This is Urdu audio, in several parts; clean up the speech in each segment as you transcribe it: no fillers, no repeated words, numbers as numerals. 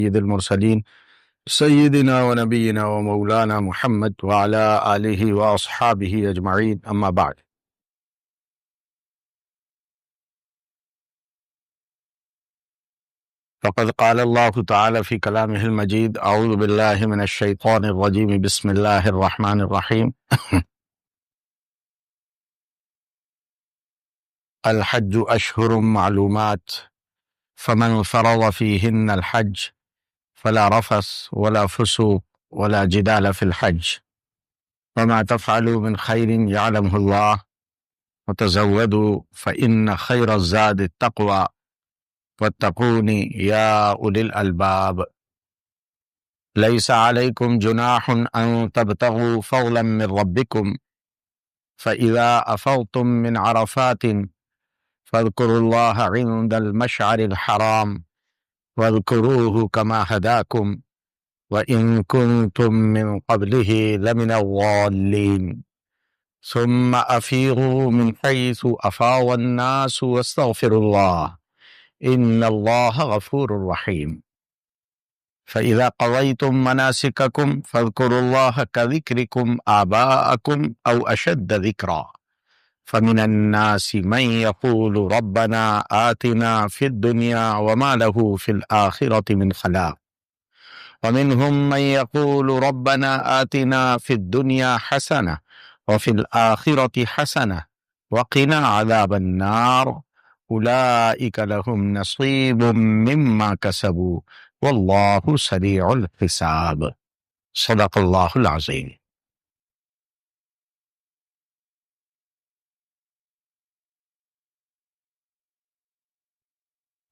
سید المرسلین سیدنا و نبینا و مولانا محمد وعلی آلہ و اصحابہ اجمعین، اما بعد۔ فقد قال اللہ تعالی فی کلامہ المجید، اعوذ باللہ من الشیطان الرجیم، بسم اللہ الرحمن الرحیم۔ الحج اشہر معلومات، فمن فرض فیہن الحج فلا رفث ولا فسوق ولا جدال فی الحج، وما تفعلوا من خیر یعلمہ اللہ، وتزودوا فإن خیر الزاد التقوى واتقون یا أولی الألباب۔ لیس علیکم جناح ان تبتغوا فضلا من ربکم فإذا أفضتم من عرفات فاذكروا الله عند المشعر الحرام واذكروه كما هداكم وإن كنتم من قبله لمن الضالين ثم أفيضوا من حيث أفاض الناس واستغفروا الله إن الله غفور رحيم۔ فإذا قضيتم مناسككم فاذكروا الله كذكركم آباءكم أو أشد ذكرا، فمن الناس من يقول ربنا آتنا في الدنيا وما له في الآخرة من خلاق، ومنهم من يقول ربنا آتنا في الدنيا حسنة وفي الآخرة حسنة وقنا عذاب النار، أولئك لهم نصيب مما كسبوا والله سريع الحساب۔ صدق اللہ العظیم۔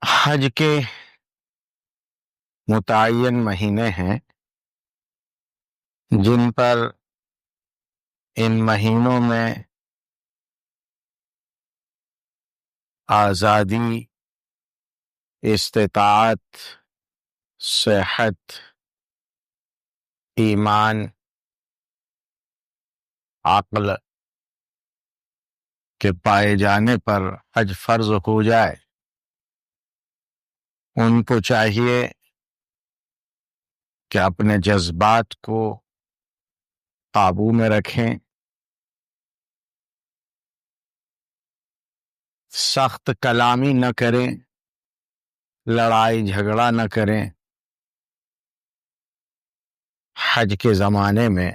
حج کے متعین مہینے ہیں جن پر ان مہینوں میں آزادی، استطاعت، صحت، ایمان، عقل کے پائے جانے پر حج فرض ہو جائے۔ ان کو چاہیے کہ اپنے جذبات کو قابو میں رکھیں، سخت کلامی نہ کریں، لڑائی جھگڑا نہ کریں۔ حج کے زمانے میں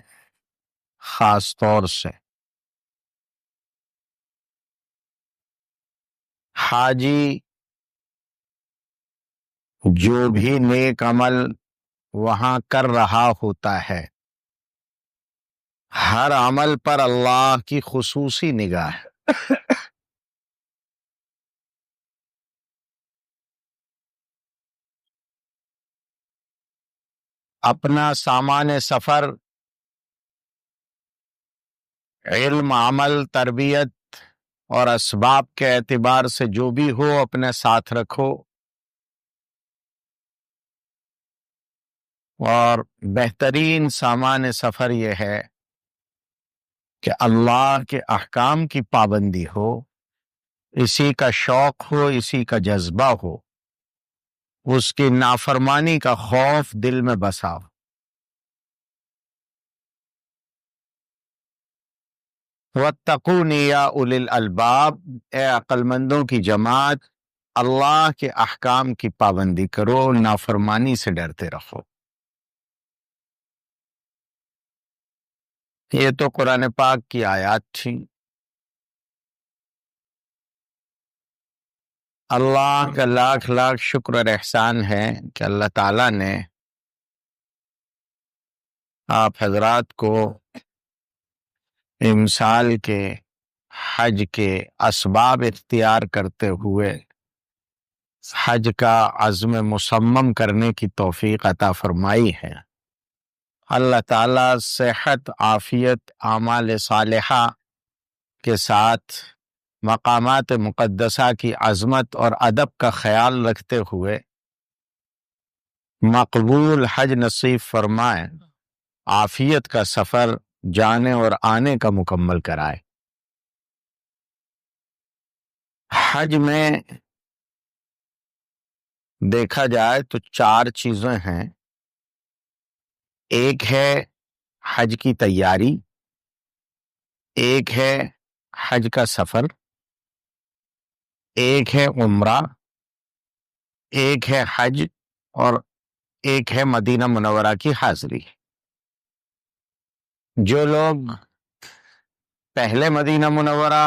خاص طور سے حاجی جو بھی نیک عمل وہاں کر رہا ہوتا ہے، ہر عمل پر اللہ کی خصوصی نگاہ ہے۔ اپنا سامان سفر، علم، عمل، تربیت اور اسباب کے اعتبار سے جو بھی ہو اپنے ساتھ رکھو، اور بہترین سامان سفر یہ ہے کہ اللہ کے احکام کی پابندی ہو، اسی کا شوق ہو، اسی کا جذبہ ہو، اس کی نافرمانی کا خوف دل میں بسا ہو۔ وَاتَّقُونِ یا أُولِي الْأَلْبَاب، اے عقل مندوں کی جماعت، اللہ کے احکام کی پابندی کرو، نافرمانی سے ڈرتے رہو۔ یہ تو قرآن پاک کی آیات تھیں۔ اللہ کا لاکھ لاکھ شکر اور احسان ہے کہ اللہ تعالیٰ نے آپ حضرات کو امسال کے حج کے اسباب اختیار کرتے ہوئے حج کا عزم مصمم کرنے کی توفیق عطا فرمائی ہے۔ اللہ تعالیٰ صحت، عافیت، اعمال صالحہ کے ساتھ مقامات مقدسہ کی عظمت اور ادب کا خیال رکھتے ہوئے مقبول حج نصیب فرمائے، عافیت کا سفر جانے اور آنے کا مکمل کرائے۔ حج میں دیکھا جائے تو چار چیزیں ہیں. ایک ہے حج کی تیاری، ایک ہے حج کا سفر، ایک ہے عمرہ، ایک ہے حج، اور ایک ہے مدینہ منورہ کی حاضری. جو لوگ پہلے مدینہ منورہ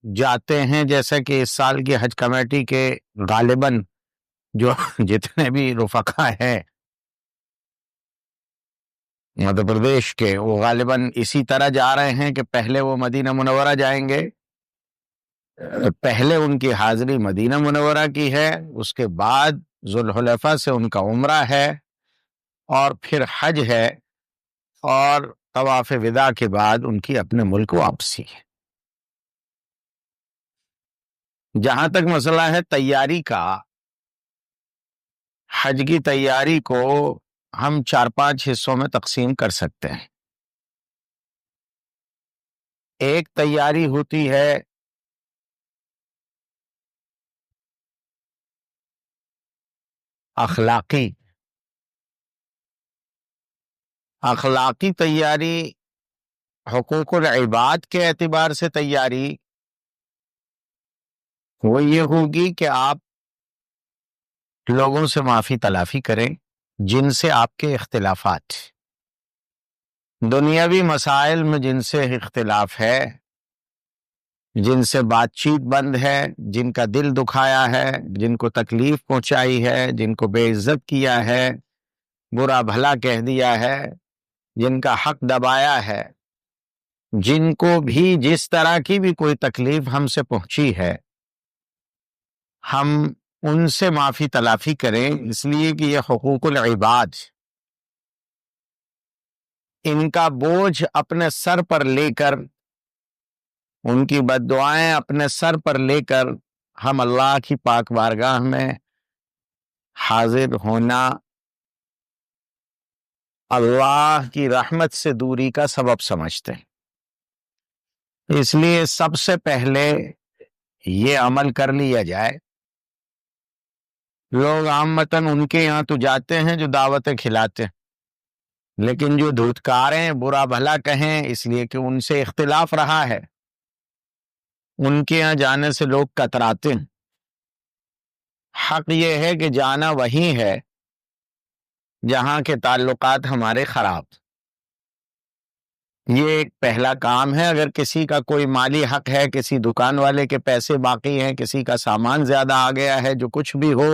جاتے ہیں، جیسے کہ اس سال کی حج کمیٹی کے غالباً جو جتنے بھی رفقا ہیں مدھیہ پردیش کے، وہ غالباً اسی طرح جا رہے ہیں کہ پہلے وہ مدینہ منورہ جائیں گے. پہلے ان کی حاضری مدینہ منورہ کی ہے، اس کے بعد ذوالحلیفہ سے ان کا عمرہ ہے، اور پھر حج ہے، اور طواف وداع کے بعد ان کی اپنے ملک واپسی ہے. جہاں تک مسئلہ ہے تیاری کا، حج کی تیاری کو ہم 4-5 حصوں میں تقسیم کر سکتے ہیں. ایک تیاری ہوتی ہے اخلاقی. اخلاقی تیاری، حقوق العباد کے اعتبار سے تیاری، وہ یہ ہوگی کہ آپ لوگوں سے معافی تلافی کریں جن سے آپ کے اختلافات، دنیاوی مسائل میں جن سے اختلاف ہے، جن سے بات چیت بند ہے، جن کا دل دکھایا ہے، جن کو تکلیف پہنچائی ہے، جن کو بے عزت کیا ہے، برا بھلا کہہ دیا ہے، جن کا حق دبایا ہے، جن کو بھی جس طرح کی بھی کوئی تکلیف ہم سے پہنچی ہے، ہم ان سے معافی تلافی کریں، اس لیے کہ یہ حقوق العباد، ان کا بوجھ اپنے سر پر لے کر، ان کی بد دعائیں اپنے سر پر لے کر ہم اللہ کی پاک بارگاہ میں حاضر ہونا اللہ کی رحمت سے دوری کا سبب سمجھتے ہیں. اس لیے سب سے پہلے یہ عمل کر لیا جائے. لوگ عامتاً ان کے یہاں تو جاتے ہیں جو دعوتیں کھلاتے ہیں، لیکن جو دھتکاریں، برا بھلا کہیں اس لیے کہ ان سے اختلاف رہا ہے، ان کے یہاں جانے سے لوگ کتراتے ہیں. حق یہ ہے کہ جانا وہی ہے جہاں کے تعلقات ہمارے خراب. یہ ایک پہلا کام ہے. اگر کسی کا کوئی مالی حق ہے، کسی دکان والے کے پیسے باقی ہیں، کسی کا سامان زیادہ آ گیا ہے، جو کچھ بھی ہو،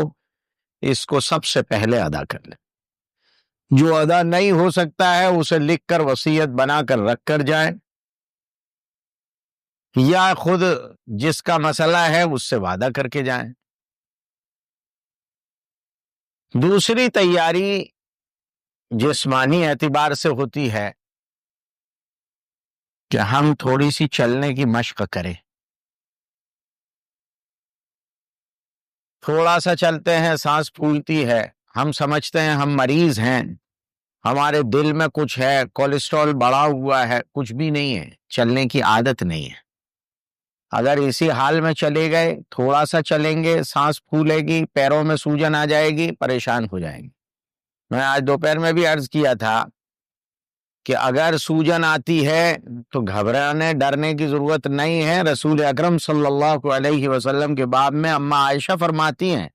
اس کو سب سے پہلے ادا کر لیں. جو ادا نہیں ہو سکتا ہے اسے لکھ کر وصیت بنا کر رکھ کر جائیں، یا خود جس کا مسئلہ ہے اس سے وعدہ کر کے جائیں. دوسری تیاری جسمانی اعتبار سے ہوتی ہے کہ ہم تھوڑی سی چلنے کی مشق کریں. تھوڑا سا چلتے ہیں سانس پھولتی ہے، ہم سمجھتے ہیں ہم مریض ہیں، ہمارے دل میں کچھ ہے، کولیسٹرول بڑھا ہوا ہے. کچھ بھی نہیں ہے، چلنے کی عادت نہیں ہے. اگر اسی حال میں چلے گئے، تھوڑا سا چلیں گے، سانس پھولے گی، پیروں میں سوجن آ جائے گی، پریشان ہو جائیں گے. میں آج دوپہر میں بھی عرض کیا تھا کہ اگر سوجن آتی ہے تو گھبرانے ڈرنے کی ضرورت نہیں ہے. رسول اکرم صلی اللہ علیہ وسلم کے باب میں اما عائشہ فرماتی ہیں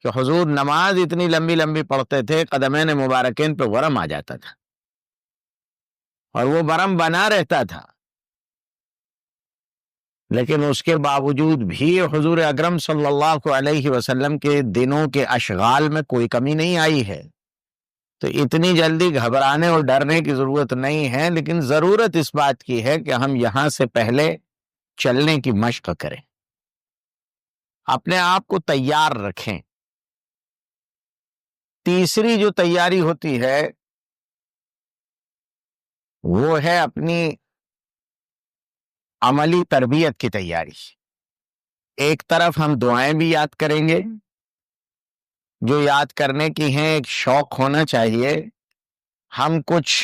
کہ حضور نماز اتنی لمبی لمبی پڑھتے تھے، قدمین مبارکین پہ ورم آ جاتا تھا، اور وہ ورم بنا رہتا تھا، لیکن اس کے باوجود بھی حضور اکرم صلی اللہ علیہ وسلم کے دنوں کے اشغال میں کوئی کمی نہیں آئی ہے. تو اتنی جلدی گھبرانے اور ڈرنے کی ضرورت نہیں ہے، لیکن ضرورت اس بات کی ہے کہ ہم یہاں سے پہلے چلنے کی مشق کریں، اپنے آپ کو تیار رکھیں. تیسری جو تیاری ہوتی ہے وہ ہے اپنی عملی تربیت کی تیاری. ایک طرف ہم دعائیں بھی یاد کریں گے جو یاد کرنے کی ہیں، ایک شوق ہونا چاہیے. ہم کچھ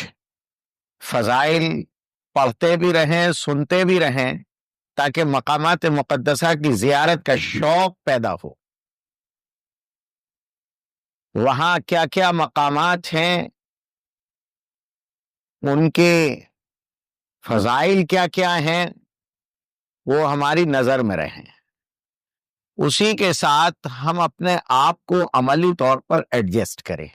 فضائل پڑھتے بھی رہیں، سنتے بھی رہیں، تاکہ مقامات مقدسہ کی زیارت کا شوق پیدا ہو. وہاں کیا کیا مقامات ہیں، ان کے فضائل کیا کیا ہیں، وہ ہماری نظر میں رہیں، اسی کے ساتھ ہم اپنے آپ کو عملی طور پر ایڈجسٹ کریں۔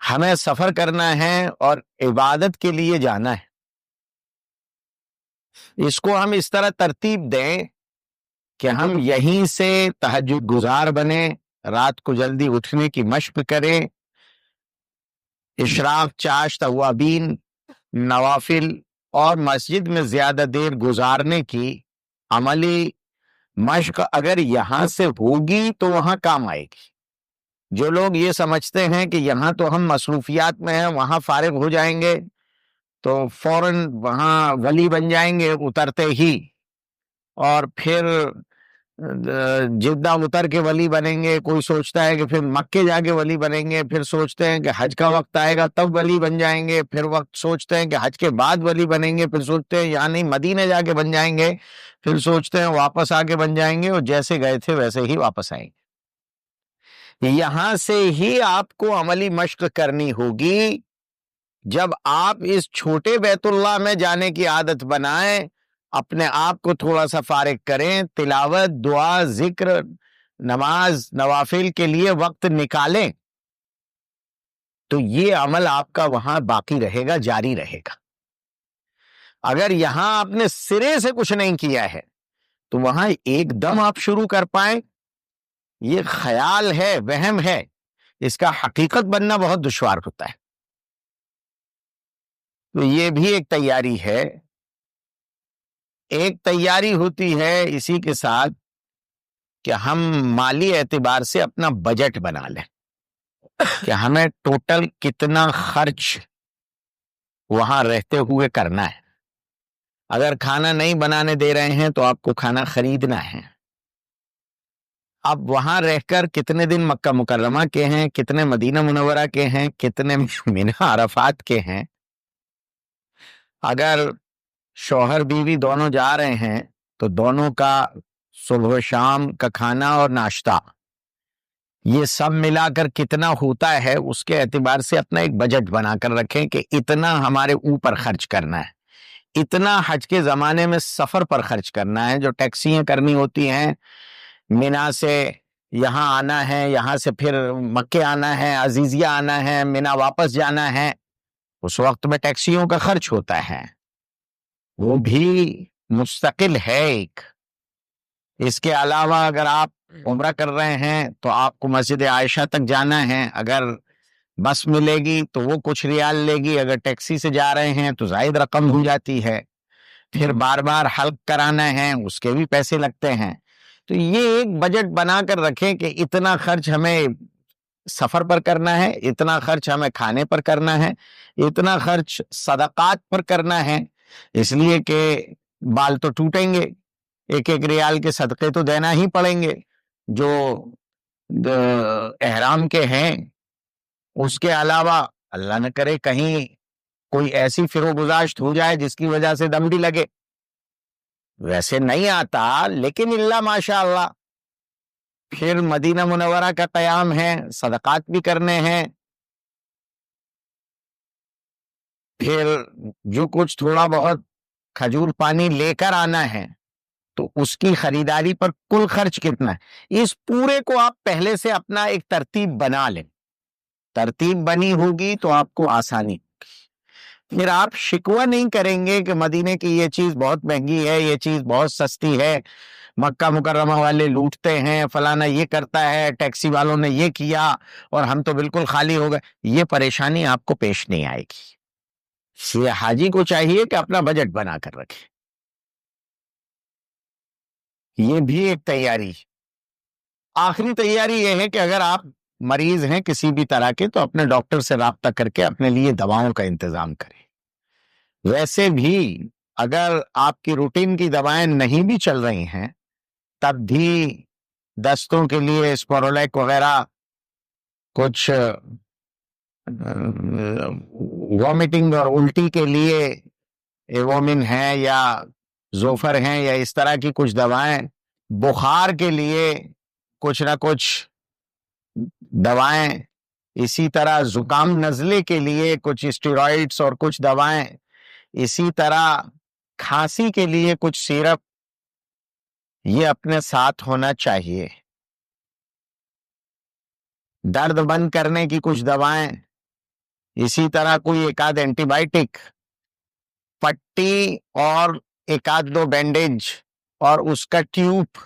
ہمیں سفر کرنا ہے اور عبادت کے لیے جانا ہے، اس کو ہم اس طرح ترتیب دیں کہ ہم یہیں سے تہجد گزار بنیں، رات کو جلدی اٹھنے کی مشق کریں، اشراق، چاشت، اوابین، نوافل اور مسجد میں زیادہ دیر گزارنے کی عملی مشق اگر یہاں سے ہوگی تو وہاں کام آئے گی۔ جو لوگ یہ سمجھتے ہیں کہ یہاں تو ہم مصروفیات میں ہیں، وہاں فارغ ہو جائیں گے تو فوراً وہاں ولی بن جائیں گے اترتے ہی، اور پھر جدہ اتر کے ولی بنیں گے، کوئی سوچتا ہے کہ پھر مکے جا کے ولی بنیں گے، پھر سوچتے ہیں کہ حج کا وقت آئے گا تب ولی بن جائیں گے، پھر وقت سوچتے ہیں کہ حج کے بعد ولی بنیں گے، پھر سوچتے ہیں یہاں نہیں مدینے جا کے بن جائیں گے، پھر سوچتے ہیں واپس آ کے بن جائیں گے، اور جیسے گئے تھے ویسے ہی واپس آئیں گے۔ یہاں سے ہی آپ کو عملی مشق کرنی ہوگی۔ جب آپ اس چھوٹے بیت اللہ میں جانے کی عادت بنائیں، اپنے آپ کو تھوڑا سا فارغ کریں، تلاوت، دعا، ذکر، نماز، نوافل کے لیے وقت نکالیں، تو یہ عمل آپ کا وہاں باقی رہے گا، جاری رہے گا۔ اگر یہاں آپ نے سرے سے کچھ نہیں کیا ہے تو وہاں ایک دم آپ شروع کر پائیں، یہ خیال ہے، وہم ہے، اس کا حقیقت بننا بہت دشوار ہوتا ہے۔ تو یہ بھی ایک تیاری ہے۔ ایک تیاری ہوتی ہے اسی کے ساتھ کہ ہم مالی اعتبار سے اپنا بجٹ بنا لیں کہ ہمیں ٹوٹل کتنا خرچ وہاں رہتے ہوئے کرنا ہے۔ اگر کھانا نہیں بنانے دے رہے ہیں تو آپ کو کھانا خریدنا ہے۔ اب وہاں رہ کر کتنے دن مکہ مکرمہ کے ہیں، کتنے مدینہ منورہ کے ہیں، کتنے منی عرفات کے ہیں۔ اگر شوہر بیوی دونوں جا رہے ہیں تو دونوں کا صبح و شام کا کھانا اور ناشتہ، یہ سب ملا کر کتنا ہوتا ہے، اس کے اعتبار سے اپنا ایک بجٹ بنا کر رکھیں کہ اتنا ہمارے اوپر خرچ کرنا ہے، اتنا حج کے زمانے میں سفر پر خرچ کرنا ہے، جو ٹیکسیاں کرنی ہوتی ہیں، مینا سے یہاں آنا ہے، یہاں سے پھر مکے آنا ہے، عزیزیہ آنا ہے، مینا واپس جانا ہے، اس وقت میں ٹیکسیوں کا خرچ ہوتا ہے، وہ بھی مستقل ہے ایک۔ اس کے علاوہ اگر آپ عمرہ کر رہے ہیں تو آپ کو مسجد عائشہ تک جانا ہے، اگر بس ملے گی تو وہ کچھ ریال لے گی، اگر ٹیکسی سے جا رہے ہیں تو زائد رقم ہو جاتی ہے، پھر بار بار حلق کرانا ہے، اس کے بھی پیسے لگتے ہیں۔ تو یہ ایک بجٹ بنا کر رکھیں کہ اتنا خرچ ہمیں سفر پر کرنا ہے، اتنا خرچ ہمیں کھانے پر کرنا ہے، اتنا خرچ صدقات پر کرنا ہے، اس لیے کہ بال تو ٹوٹیں گے، ایک ایک ریال کے صدقے تو دینا ہی پڑیں گے جو احرام کے ہیں۔ اس کے علاوہ اللہ نہ کرے کہیں کوئی ایسی فروگزاشت ہو جائے جس کی وجہ سے دم بھی لگے، ویسے نہیں آتا لیکن اللہ ماشاء اللہ، پھر مدینہ منورہ کا قیام ہے، صدقات بھی کرنے ہیں، پھر جو کچھ تھوڑا بہت کھجور پانی لے کر آنا ہے تو اس کی خریداری پر کل خرچ کتنا ہے، اس پورے کو آپ پہلے سے اپنا ایک ترتیب بنا لیں۔ ترتیب بنی ہوگی تو آپ کو آسانی، پھر آپ شکوہ نہیں کریں گے کہ مدینے کی یہ چیز بہت مہنگی ہے، یہ چیز بہت سستی ہے، مکہ مکرمہ والے لوٹتے ہیں، فلانا یہ کرتا ہے، ٹیکسی والوں نے یہ کیا اور ہم تو بالکل خالی ہو گئے، یہ پریشانی آپ کو پیش نہیں آئے گی۔ یہ حاجی کو چاہیے کہ اپنا بجٹ بنا کر رکھے۔ یہ بھی ایک تیاری۔ آخری تیاری یہ ہے کہ اگر آپ مریض ہیں کسی بھی طرح کے تو اپنے ڈاکٹر سے رابطہ کر کے اپنے لیے دواؤں کا انتظام کریں۔ ویسے بھی اگر آپ کی روٹین کی دوائیں نہیں بھی چل رہی ہیں تب بھی دستوں کے لیے اسپورولیک وغیرہ، کچھ وامٹنگ اور الٹی کے لیے ایوومن ہے یا زوفر ہیں یا اس طرح کی کچھ دوائیں، بخار کے لیے کچھ نہ کچھ دوائیں، اسی طرح زکام نزلے کے لیے کچھ اسٹیرائڈس اور کچھ دوائیں، اسی طرح کھانسی کے لیے کچھ سیرپ، یہ اپنے ساتھ ہونا چاہیے. درد بند کرنے کی کچھ دوائیں، اسی طرح کوئی ایک آدھ اینٹی بائیوٹک، پٹی اور ایک آدھ دو بینڈیج اور اس کا ٹیوب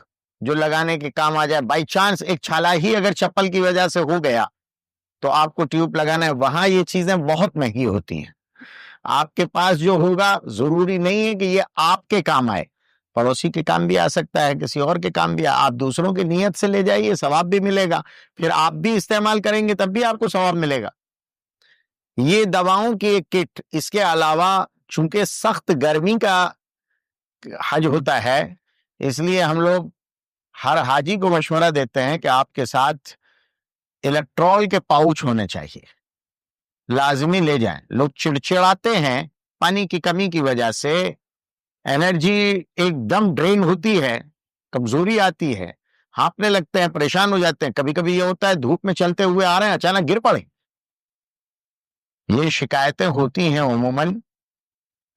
جو لگانے کے کام آ جائے. بائی چانس ایک چھالا ہی اگر چپل کی وجہ سے ہو گیا تو آپ کو ٹیوب لگانا ہے. وہاں یہ چیزیں بہت مہنگی ہوتی ہیں. آپ کے پاس جو ہوگا ضروری نہیں ہے کہ یہ آپ کے کام آئے، پڑوسی کے کام بھی آ سکتا ہے، کسی اور کے کام بھی آپ دوسروں کی نیت سے لے جائیے، ثواب بھی ملے گا. پھر آپ بھی استعمال کریں گے تب بھی آپ کو ثواب ملے گا. یہ دواؤں کی ایک کٹ. اس کے علاوہ چونکہ سخت گرمی کا حج ہوتا ہے، اس لیے ہم لوگ ہر حاجی کو مشورہ دیتے ہیں کہ آپ کے ساتھ الیکٹرول کے پاؤچ ہونے چاہیے، لازمی لے جائیں. لوگ چڑچڑاتے ہیں پانی کی کمی کی وجہ سے، انرجی ایک دم ڈرین ہوتی ہے، کمزوری آتی ہے، ہانپنے لگتے ہیں، پریشان ہو جاتے ہیں. کبھی کبھی یہ ہوتا ہے دھوپ میں چلتے ہوئے آ رہے ہیں، اچانک گر پڑے. یہ شکایتیں ہوتی ہیں عموماً،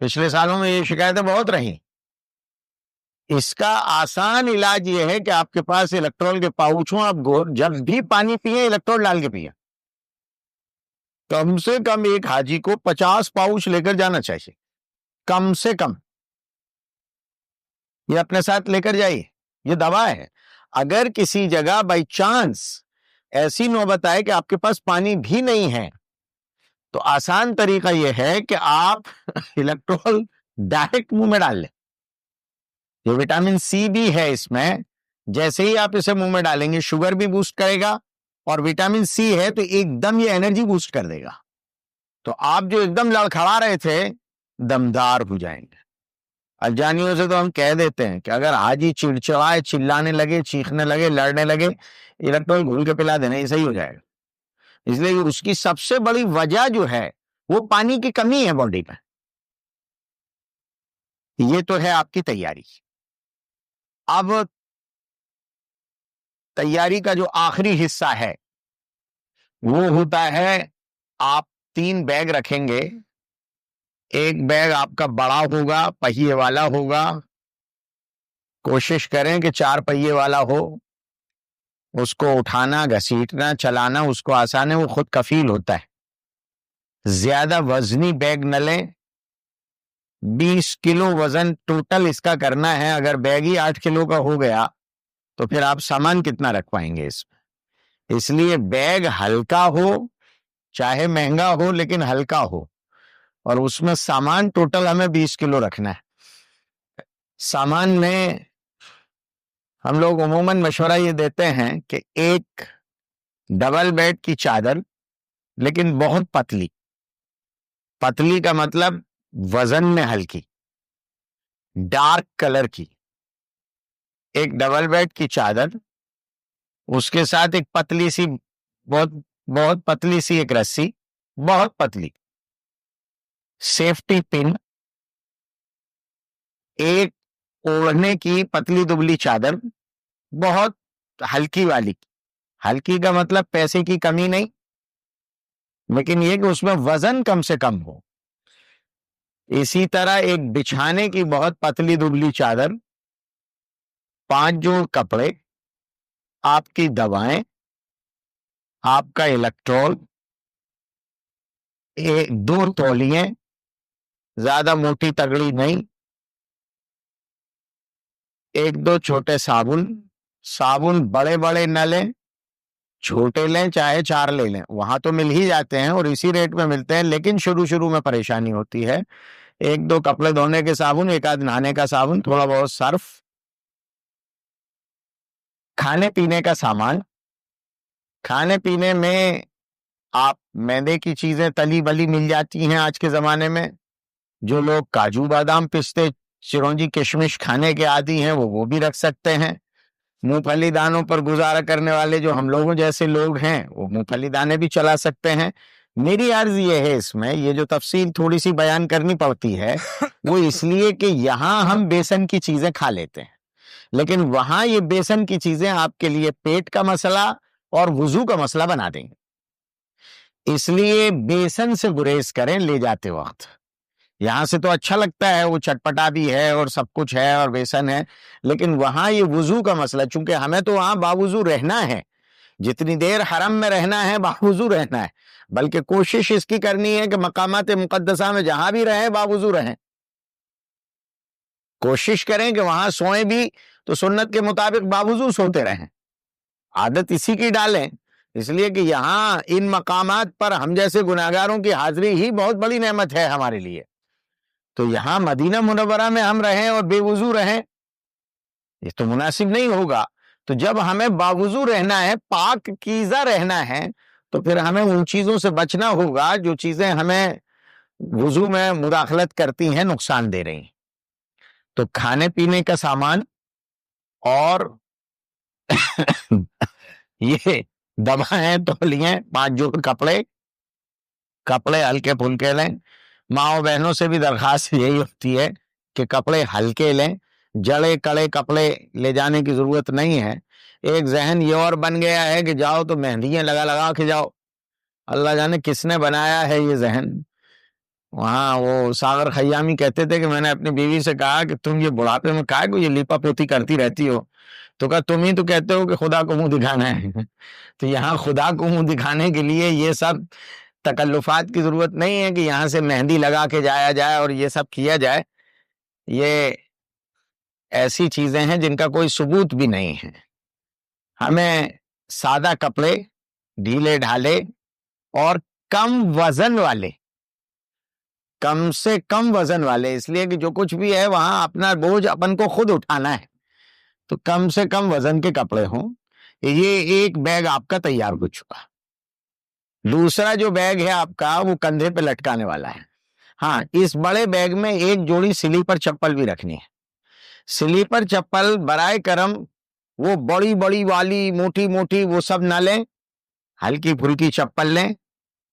پچھلے سالوں میں یہ شکایتیں بہت رہیں. اس کا آسان علاج یہ ہے کہ آپ کے پاس الیکٹرول کے پاؤچ ہوں. آپ جب بھی پانی پیئیں الیکٹرول ڈال کے پیئیں. کم سے کم ایک حاجی کو 50 پاؤچ لے کر جانا چاہیے، کم سے کم. یہ اپنے ساتھ لے کر جائیے، یہ دوا ہے. اگر کسی جگہ بائی چانس ایسی نوبت آئے کہ آپ کے پاس پانی بھی نہیں ہے تو آسان طریقہ یہ ہے کہ آپ الیکٹرول ڈائریکٹ منہ میں ڈال لیں. یہ وٹامن سی بھی ہے اس میں. جیسے ہی آپ اسے منہ میں ڈالیں گے شوگر بھی بوسٹ کرے گا، اور وٹامن سی ہے تو ایک دم یہ انرجی بوسٹ کر دے گا. تو آپ جو ایک دم لڑکھڑا رہے تھے دمدار ہو جائیں گے. الجانیوں سے تو ہم کہہ دیتے ہیں کہ اگر حاجی چڑچڑائے، چلانے لگے، چیخنے لگے، لڑنے لگے، الیکٹرول گھول کے پلا دینا، یہ صحیح ہو جائے گا. اس لیے اس کی سب سے بڑی وجہ جو ہے وہ پانی کی کمی ہے باڈی میں. یہ تو ہے آپ کی تیاری. اب تیاری کا جو آخری حصہ ہے وہ ہوتا ہے، آپ 3 بیگ رکھیں گے. ایک بیگ آپ کا بڑا ہوگا، پہیے والا ہوگا. کوشش کریں کہ 4 پہیے والا ہو. اس کو اٹھانا، گھسیٹنا، چلانا اس کو آسان ہے، وہ خود کفیل ہوتا ہے. زیادہ وزنی بیگ نہ لیں. 20 کلو وزن ٹوٹل اس کا کرنا ہے. اگر بیگ ہی 8 کلو کا ہو گیا تو پھر آپ سامان کتنا رکھ پائیں گے اس میں. اس لیے بیگ ہلکا ہو، چاہے مہنگا ہو لیکن ہلکا ہو، اور اس میں سامان ٹوٹل ہمیں 20 کلو رکھنا ہے. سامان میں ہم لوگ عموماً مشورہ یہ دیتے ہیں کہ ایک ڈبل بیڈ کی چادر، لیکن بہت پتلی. پتلی کا مطلب وزن میں ہلکی، ڈارک کلر کی. ایک ڈبل بیڈ کی چادر، اس کے ساتھ ایک پتلی سی، بہت پتلی سی ایک رسی، بہت پتلی. سیفٹی پن، ایک اوڑھنے کی پتلی دبلی چادر، بہت ہلکی والی. ہلکی کا مطلب پیسے کی کمی نہیں، لیکن یہ کہ اس میں وزن کم سے کم ہو. اسی طرح ایک بچھانے کی بہت پتلی دبلی چادر، 5 جوڑ کپڑے، آپ کی دوائیں، آپ کا الیکٹرول، 2 تولیے، زیادہ موٹی تگڑی نہیں. 1-2 چھوٹے صابن بڑے بڑے نہ لیں، چھوٹے لیں، چاہے 4 لے لیں، وہاں تو مل ہی جاتے ہیں اور اسی ریٹ میں ملتے ہیں، لیکن شروع میں پریشانی ہوتی ہے. 1-2 کپڑے دھونے کے صابن، 1 آدھ نہانے کا صابن، تھوڑا بہت صرف. کھانے پینے کا سامان. کھانے پینے میں آپ میدے کی چیزیں تلی بلی مل جاتی ہیں آج کے زمانے میں. جو لوگ کاجو بادام پستے چرونجی کشمش کھانے کے عادی ہیں وہ بھی رکھ سکتے ہیں. مونگ پھلی دانوں پر گزارا کرنے والے جو ہم لوگوں جیسے لوگ ہیں وہ مونگ پھلی دانے بھی چلا سکتے ہیں. میری عرض یہ ہے، اس میں یہ جو تفصیل تھوڑی سی بیان کرنی پڑتی ہے وہ اس لیے کہ یہاں ہم بیسن کی چیزیں کھا لیتے ہیں، لیکن وہاں یہ بیسن کی چیزیں آپ کے لیے پیٹ کا مسئلہ اور وضو کا مسئلہ بنا دیں گے۔ اس لیے بیسن سے گریز کریں لے جاتے وقت۔ یہاں سے تو اچھا لگتا ہے، وہ چٹپٹا بھی ہے اور سب کچھ ہے اور بیسن ہے، لیکن وہاں یہ وضو کا مسئلہ، چونکہ ہمیں تو وہاں باوضو رہنا ہے، جتنی دیر حرم میں رہنا ہے باوضو رہنا ہے، بلکہ کوشش اس کی کرنی ہے کہ مقامات مقدسہ میں جہاں بھی رہیں باوضو رہیں، کوشش کریں کہ وہاں سوئیں بھی تو سنت کے مطابق باوضو سوتے رہیں، عادت اسی کی ڈالیں۔ اس لیے کہ یہاں ان مقامات پر ہم جیسے گناہگاروں کی حاضری ہی بہت بڑی نعمت ہے ہمارے لیے، تو یہاں مدینہ منورہ میں ہم رہیں اور بے وضو رہیں، یہ تو مناسب نہیں ہوگا۔ تو جب ہمیں باوضو رہنا ہے، پاک کیزا رہنا ہے، تو پھر ہمیں ان چیزوں سے بچنا ہوگا جو چیزیں ہمیں وضو میں مداخلت کرتی ہیں، نقصان دے رہی ہیں۔ تو کھانے پینے کا سامان اور یہ دبائیں تولیے، 5 جوڑ کپڑے ہلکے پھلکے لیں۔ ماؤں بہنوں سے بھی درخواست یہی ہوتی ہے کہ کپڑے ہلکے لیں، جڑے کڑے کپڑے لے جانے کی ضرورت نہیں ہے۔ ایک ذہن یہ اور بن گیا ہے کہ جاؤ تو مہندیاں لگا کے جاؤ، اللہ جانے کس نے بنایا ہے یہ ذہن۔ وہاں وہ ساغر خیامی کہتے تھے کہ میں نے اپنی بیوی سے کہا کہ تم یہ بڑھاپے میں کہا کہ یہ لیپا پوتی کرتی رہتی ہو، تو کہا تم ہی تو کہتے ہو کہ خدا کو منہ دکھانا ہے۔ تو یہاں خدا کو منہ دکھانے کے لیے یہ سب تکلفات کی ضرورت نہیں ہے کہ یہاں سے مہندی لگا کے جایا جائے اور یہ سب کیا جائے، یہ ایسی چیزیں ہیں جن کا کوئی ثبوت بھی نہیں ہے۔ ہمیں سادہ کپڑے، ڈھیلے ڈھالے اور کم وزن والے، کم سے کم وزن والے، اس لیے کہ جو کچھ بھی ہے وہاں اپنا بوجھ اپن کو خود اٹھانا ہے، تو کم سے کم وزن کے کپڑے ہوں۔ یہ ایک بیگ آپ کا تیار ہو چکا۔ دوسرا جو بیگ ہے آپ کا وہ کندھے پہ لٹکانے والا ہے۔ ہاں، اس بڑے بیگ میں ایک جوڑی سلیپر چپل بھی رکھنی ہے۔ سلیپر چپل برائے کرم وہ بڑی بڑی والی موٹی موٹی وہ سب نہ لیں، ہلکی پھلکی چپل لیں،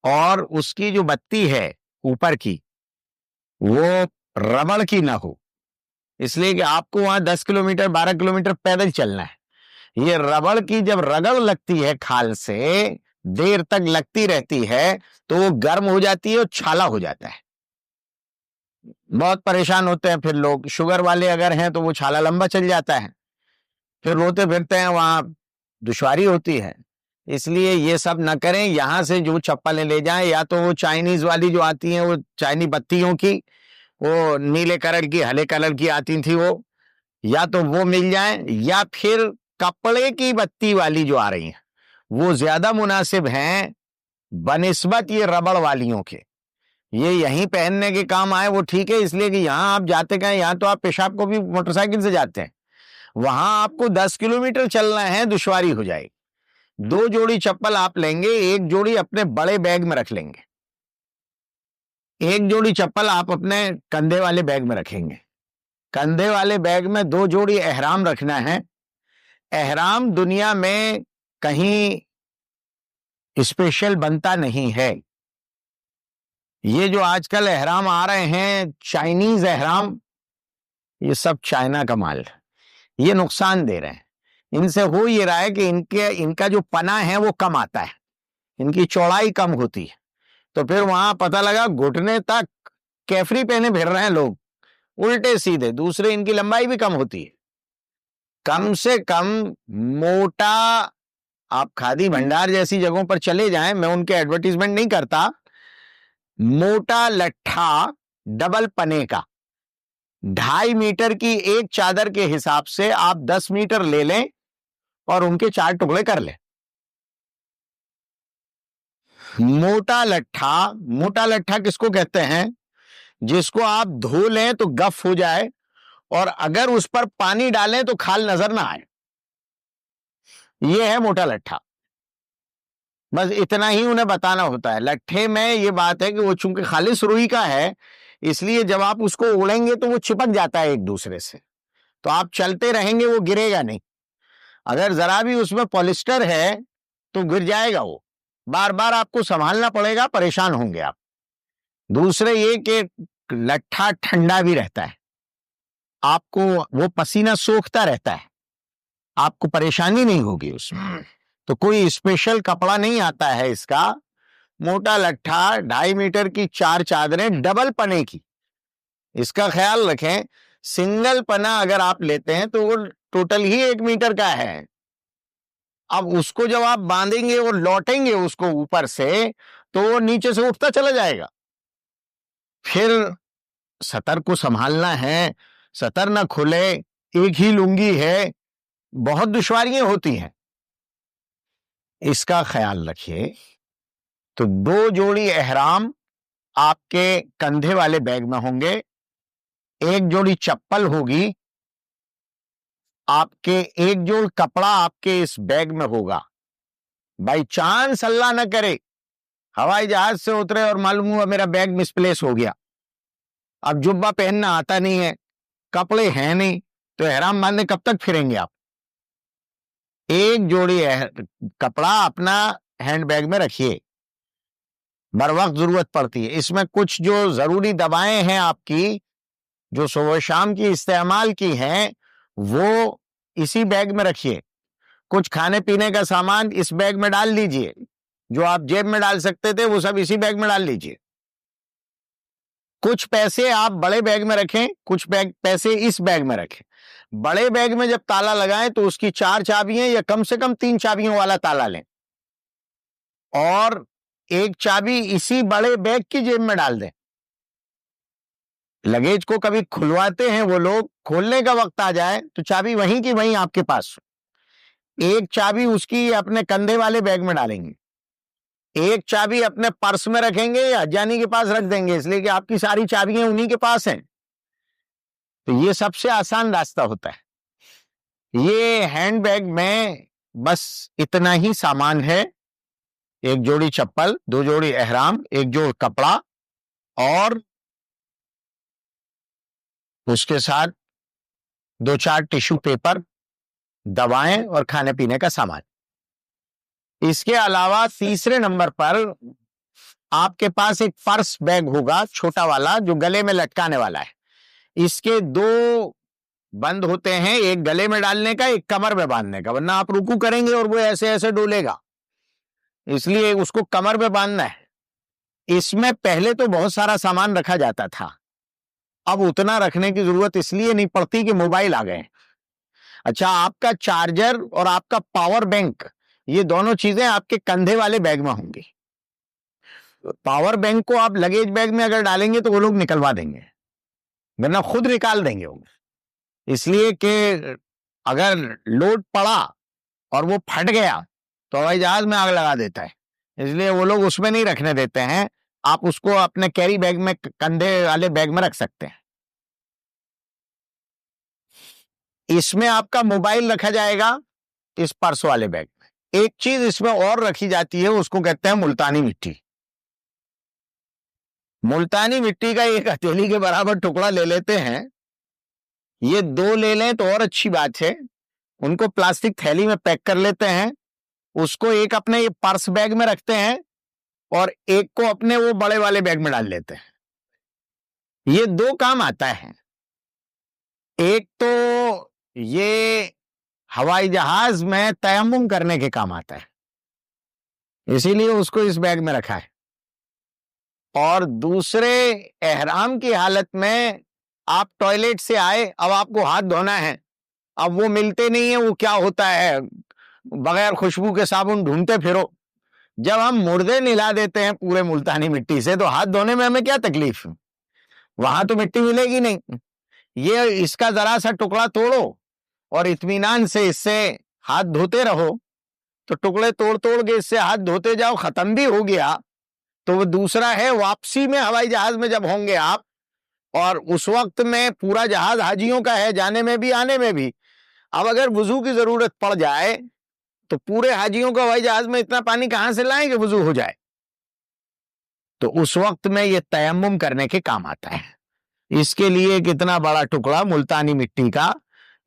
اور اس کی جو بتی ہے اوپر کی وہ ربڑ کی نہ ہو، اس لیے کہ آپ کو وہاں 10 کلومیٹر 12 کلومیٹر پیدل چلنا ہے۔ یہ ربڑ کی جب رگڑ لگتی ہے کھال سے، دیر تک لگتی رہتی ہے تو وہ گرم ہو جاتی ہے اور چھالا ہو جاتا ہے، بہت پریشان ہوتے ہیں پھر لوگ۔ شوگر والے اگر ہیں تو وہ چھالا لمبا چل جاتا ہے، پھر روتے پھرتے ہیں، وہاں دشواری ہوتی ہے۔ اس لیے یہ سب نہ کریں۔ یہاں سے جو چپلیں لے جائیں، یا تو وہ چائنیز والی جو آتی ہیں، وہ چائنی بتیوں کی، وہ نیلے کلر کی ہلے کلر کی آتی تھی، وہ یا تو وہ مل جائیں، یا پھر کپڑے کی بتی والی جو آ رہی ہیں وہ زیادہ مناسب ہیں بنسبت یہ ربڑ والیوں کے۔ یہ یہیں پہننے کے کام آئے وہ ٹھیک ہے، اس لیے کہ یہاں آپ جاتے کہیں، یہاں تو آپ پیشاب کو بھی موٹر سائیکل سے جاتے ہیں، وہاں آپ کو 10 کلومیٹر چلنا ہے، دشواری ہو جائے گی۔ 2 جوڑی چپل آپ لیں گے، ایک جوڑی اپنے بڑے بیگ میں رکھ لیں گے، ایک جوڑی چپل آپ اپنے کندھے والے بیگ میں رکھیں گے۔ کندھے والے بیگ میں 2 جوڑی احرام رکھنا ہے۔ احرام دنیا میں کہیں اسپیشل بنتا نہیں ہے، یہ جو آج کل احرام آ رہے ہیں چائنیز احرام، یہ سب چائنا کا مال ہے، یہ نقصان دے رہے ہیں۔ ان سے ہو یہ رہا ہے کہ ان کا جو پناہ ہے وہ کم آتا ہے، ان کی چوڑائی کم ہوتی ہے، تو پھر وہاں پتہ لگا گھٹنے تک کیفری پہنے پھر رہے ہیں لوگ، الٹے سیدھے۔ دوسرے ان کی لمبائی بھی کم ہوتی ہے۔ کم سے کم موٹا، آپ کھادی بھنڈار جیسی جگہوں پر چلے جائیں، میں ان کے ایڈورٹیزمنٹ نہیں کرتا، موٹا لٹھا ڈبل پنے کا 2.5 میٹر کی ایک چادر کے حساب سے آپ 10 میٹر لے لیں اور ان کے 4 ٹکڑے کر لیں۔ موٹا لٹھا کس کو کہتے ہیں؟ جس کو آپ دھو لیں تو گف ہو جائے، اور اگر اس پر پانی ڈالیں تو کھال نظر نہ آئے، یہ ہے موٹا لٹھا۔ بس اتنا ہی انہیں بتانا ہوتا ہے۔ لٹھے میں یہ بات ہے کہ وہ چونکہ خالص روئی کا ہے، اس لیے جب آپ اس کو اڑیں گے تو وہ چپک جاتا ہے ایک دوسرے سے، تو آپ چلتے رہیں گے وہ گرے گا نہیں۔ اگر ذرا بھی اس میں پولیسٹر ہے تو گر جائے گا، وہ بار بار آپ کو سنبھالنا پڑے گا، پریشان ہوں گے آپ۔ دوسرے یہ کہ لٹھا ٹھنڈا بھی رہتا ہے، آپ کو وہ پسینہ سوکھتا رہتا ہے، آپ کو پریشانی نہیں ہوگی اس میں۔ تو کوئی اسپیشل کپڑا نہیں آتا ہے اس کا، موٹا لٹھا 2.5 میٹر کی 4 چادریں ڈبل پنے کی. اس کا خیال رکھیں، سنگل پنا اگر آپ لیتے ہیں تو وہ ٹوٹل ہی 1 میٹر کا ہے. اب اس کو جب آپ باندھیں گے اور لوٹیں گے اس کو اوپر سے تو وہ نیچے سے اٹھتا چلا جائے گا. پھر سطر کو سنبھالنا ہے، سطر نہ کھلے، ایک ہی لنگی ہے، بہت دشواریاں ہوتی ہیں. اس کا خیال رکھیے. تو 2 جوڑی احرام آپ کے کندھے والے بیگ میں ہوں گے، 1 جوڑی چپل ہوگی آپ کے، 1 جوڑ کپڑا آپ کے اس بیگ میں ہوگا. بائی چانس اللہ نہ کرے ہوائی جہاز سے اترے اور معلوم ہوا میرا بیگ مسپلیس ہو گیا، اب جبہ پہننا آتا نہیں ہے، کپڑے ہیں نہیں، تو احرام باندھے کب تک پھریں گے آپ؟ 1 جوڑی کپڑا اپنا ہینڈ بیگ میں رکھیے، بر وقت ضرورت پڑتی ہے. اس میں کچھ جو ضروری دوائیں ہیں آپ کی جو صبح و شام کی استعمال کی ہیں وہ اسی بیگ میں رکھیے. کچھ کھانے پینے کا سامان اس بیگ میں ڈال لیجئے، جو آپ جیب میں ڈال سکتے تھے وہ سب اسی بیگ میں ڈال لیجئے. کچھ پیسے آپ بڑے بیگ میں رکھیں، کچھ پیسے اس بیگ میں رکھیں. بڑے بیگ میں جب تالا لگائیں تو اس کی 4 چابیاں یا کم سے کم 3 چابیوں والا تالا لیں، اور 1 چابی اسی بڑے بیگ کی جیب میں ڈال دیں. لگیج کو کبھی کھلواتے ہیں وہ لوگ، کھولنے کا وقت آ جائے تو چابی وہیں کی وہیں آپ کے پاس. 1 چابی اس کی اپنے کندھے والے بیگ میں ڈالیں گے، 1 چابی اپنے پرس میں رکھیں گے یا جانی کے پاس رکھ دیں گے، اس لیے کہ آپ کی ساری چابیاں انہی کے پاس ہیں. تو یہ سب سے آسان راستہ ہوتا ہے. یہ ہینڈ بیگ میں بس اتنا ہی سامان ہے، 1 جوڑی چپل، 2 جوڑی احرام، 1 جوڑ کپڑا، اور اس کے ساتھ 2-4 ٹیشو پیپر، دوائیں اور کھانے پینے کا سامان. اس کے علاوہ تیسرے نمبر پر آپ کے پاس ایک پرس بیگ ہوگا چھوٹا والا جو گلے میں لٹکانے والا ہے. اس کے 2 بند ہوتے ہیں، ایک گلے میں ڈالنے کا، ایک کمر میں باندھنے کا، ورنہ آپ رکوع کریں گے اور وہ ایسے ایسے ڈولے گا، اس لیے اس کو کمر میں باندھنا ہے. اس میں پہلے تو بہت سارا سامان رکھا جاتا تھا، اب اتنا رکھنے کی ضرورت اس لیے نہیں پڑتی کہ موبائل آ گئے. اچھا، آپ کا چارجر اور آپ کا پاور بینک، یہ دونوں چیزیں آپ کے کندھے والے بیگ میں ہوں گی. پاور بینک کو آپ لگیج بیگ میں اگر ڈالیں گے تو وہ لوگ نکلوا دیں گے، ورنہ خود نکال دیں گے وہ، اس لیے کہ اگر لوڈ پڑا اور وہ پھٹ گیا تو ہوائی جہاز میں آگ لگا دیتا ہے، اس لیے وہ لوگ اس میں نہیں رکھنے دیتے ہیں. آپ اس کو اپنے کیری بیگ میں، کندھے والے بیگ میں رکھ سکتے ہیں. اس میں آپ کا موبائل رکھا جائے گا اس پرس والے بیگ میں. ایک چیز اس میں اور رکھی جاتی ہے، اس کو کہتے ہیں ملتانی مٹی. ملتانی مٹی کا ایک ہتھیلی کے برابر ٹکڑا لے لیتے ہیں، یہ 2 لے لیں تو اور اچھی بات ہے. ان کو پلاسٹک تھیلی میں پیک کر لیتے ہیں، اس کو ایک اپنے یہ پرس بیگ میں رکھتے ہیں اور ایک کو اپنے وہ بڑے والے بیگ میں ڈال لیتے ہیں. یہ 2 کام آتا ہے. ایک تو یہ ہوائی جہاز میں تیمم کرنے کے کام آتا ہے، اسی لیے اس کو اس بیگ میں رکھا ہے. اور دوسرے، احرام کی حالت میں آپ ٹوائلٹ سے آئے، اب آپ کو ہاتھ دھونا ہے، اب وہ ملتے نہیں ہیں، وہ کیا ہوتا ہے، بغیر خوشبو کے صابن ڈھونڈتے پھرو. جب ہم مردے نلا دیتے ہیں پورے ملتانی مٹی سے تو ہاتھ دھونے میں ہمیں کیا تکلیف، وہاں تو مٹی ملے گی نہیں. یہ اس کا ذرا سا ٹکڑا توڑو اور اطمینان سے اس سے ہاتھ دھوتے رہو، تو ٹکڑے توڑ کے اس سے ہاتھ دھوتے جاؤ، ختم بھی ہو گیا. تو وہ دوسرا ہے، واپسی میں ہوائی جہاز میں جب ہوں گے آپ، اور اس وقت میں پورا جہاز حاجیوں کا ہے، جانے میں بھی آنے میں بھی، اب اگر وضو کی ضرورت پڑ جائے تو پورے حاجیوں کو ہوائی جہاز میں اتنا پانی کہاں سے لائیں کہ وضو ہو جائے. تو اس وقت میں یہ تیمم کرنے کے کام آتا ہے. اس کے لیے ایک اتنا بڑا ٹکڑا ملتانی مٹی کا،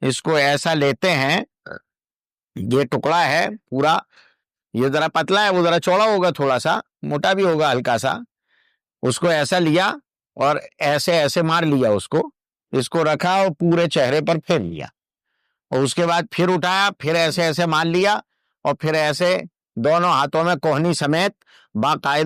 اس کو ایسا لیتے ہیں، یہ ٹکڑا ہے پورا، یہ ذرا پتلا ہے، وہ ذرا چوڑا ہوگا، تھوڑا سا موٹا بھی ہوگا ہلکا سا. اس کو ایسا لیا اور ایسے ایسے مار لیا، اس کو رکھا اور پورے چہرے پر پھیر لیا، اور اس کے بعد پھر اٹھایا، پھر ایسے ایسے مار لیا اور پھر ایسے دونوں ہاتھوں میں کوہنی سمیت باقاعدہ